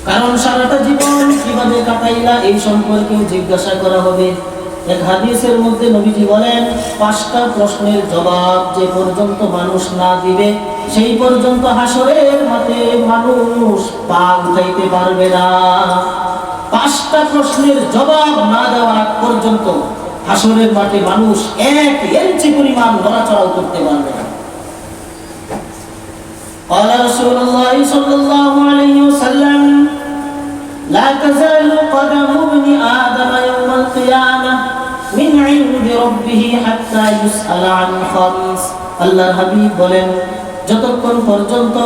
কারণ সারাটা জীবন কিভাবে কাটাইলা এই সম্পর্কেও জিজ্ঞাসা করা হবে। এক হাদিসের মধ্যে নবীজি বলেন, 5টা প্রশ্নের জবাব যে পর্যন্ত মানুষ না দিবে সেই পর্যন্ত হাসরের মাঠে মানুষ পা উঠাইতে পারবে না। 5টা প্রশ্নের জবাব না দেওয়ার আগ পর্যন্ত হাসরের মাঠে মানুষ 1 ইঞ্চি পরিমাণ নড়াচড়াও করতে পারবে না। قال رسول الله صلى الله عليه وسلم لا تزال قدم ابن آدم يوم القيامة من عند ربه حتى يسأل عن 5। আল্লাহর হাবিব বলেন, যতক্ষণ পর্যন্ত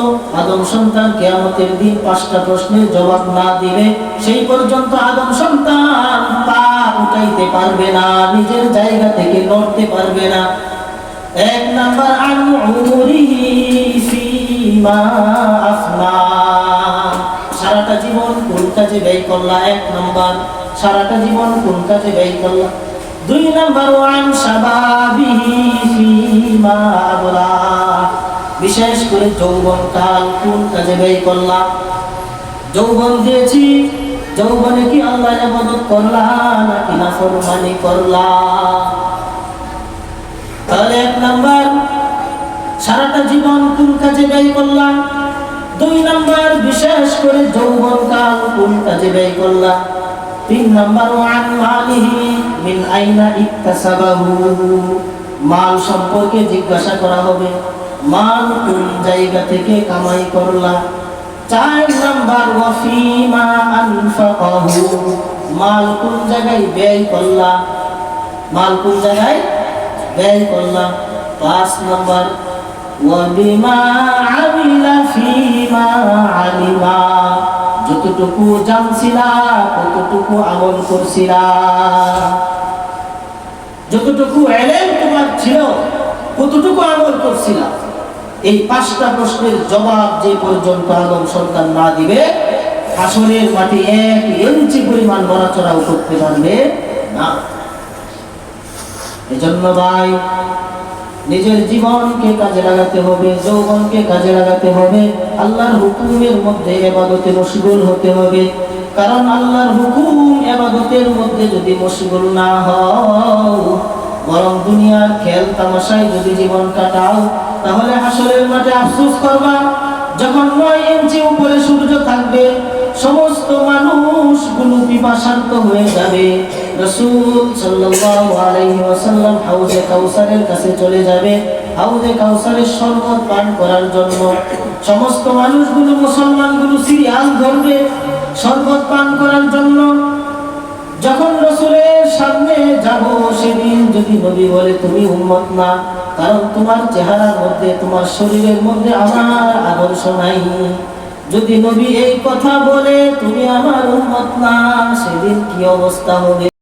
আদম সন্তান কিয়ামতের দিন 5টা প্রশ্নের জবাব না দিবে সেই পর্যন্ত আদম সন্তান পা উঠাইতে পারবে না, নিজের জায়গা থেকে নড়তে পারবে না। 1 নাম্বার, আন উমরিহি ফিমা আফনা, সারাটা জীবন কোন কাজে ব্যয় করলা। 1 নাম্বার, সারাটা জীবন কোন কাজে ব্যয় করলা। 2 নাম্বার, ওয়ান শাবাবিহি ফিমা আবলা, বিশেষ করে যৌবনকাল কোন কাজে ব্যয় করলা। যৌবন দিয়েছি, যৌবনে কি আল্লাহর ইবাদত করলা নাকি নাফরমানি করলা। তাহলে 1 নাম্বার, সারাটা জীবন কোন কাজে ব্যয় করলা। 2 নাম্বার, বিশেষ করে যৌবনকাল কোন কাজে ব্যয় করলা। 3 নাম্বার, ওয়ান মালিহি মিন আইনা ইকতাসাবাহু, মাল সম্পর্কে জিজ্ঞাসা করা হবে, মাল কোন জায়গা থেকে কামাই করলা। 4 নাম্বার, ওয়া ফিমা আনফাকাহু, মাল কোন জায়গায় ব্যয় করলা, মাল কোন জায়গায় ব্যয় করলা। 5 নাম্বার, ওয়া বিমা আমিলা ফিমা আলিমা, যতটুকু জানছিলা কতটুকু আমল করছিলা, যতটুকু ইলম তোমার ছিল কতটুকু আমল করছিলা। এই 5টা প্রশ্নের জবাব যে পর্যন্ত আদম সন্তান না দিবে হাসরের মাঠে 1 ইঞ্চি পরিমাণ নড়াচড়াও করতে পারবে না। এজন্য ভাই, নিজের জীবনকে কাজে লাগাতে হবে, যৌবনকে কাজে লাগাতে হবে, আল্লাহর হুকুমের মধ্যে ইবাদতে মশগুল হতে হবে। কারণ আল্লাহর হুকুম ইবাদতের মধ্যে যদি মশগুল না হও, বরং দুনিয়ার খেল তামাশায় যদি জীবন কাটাও, তাহলে হাসরের মাঠে আফসোস করবা। যখন 9 ইঞ্চি উপরে সূর্য থাকবে, সমস্ত মানুষগুলো পিপাসার্ত হয়ে যাবে। রাসূল সাল্লাল্লাহু আলাইহি ওয়াসাল্লাম হাউজে কাউসারের কাছে চলে যাবে, হাউজে কাউসারের শরবত পান করার জন্য। সমস্ত মানুষগুলো, মুসলমানগুলো সিরিয়াল ধরবে শরবত পান করার জন্য। যখন রাসূলের সামনে যাব, সেদিন যদি নবী বলে তুমি উম্মত না, কারণ তোমার চেহারার মধ্যে, তোমার শরীরের মধ্যে আমার আদর্শ নাই, যদি নবী এই কথা বলে তুমি আমার উম্মত না, সেদিন কি অবস্থা হবে।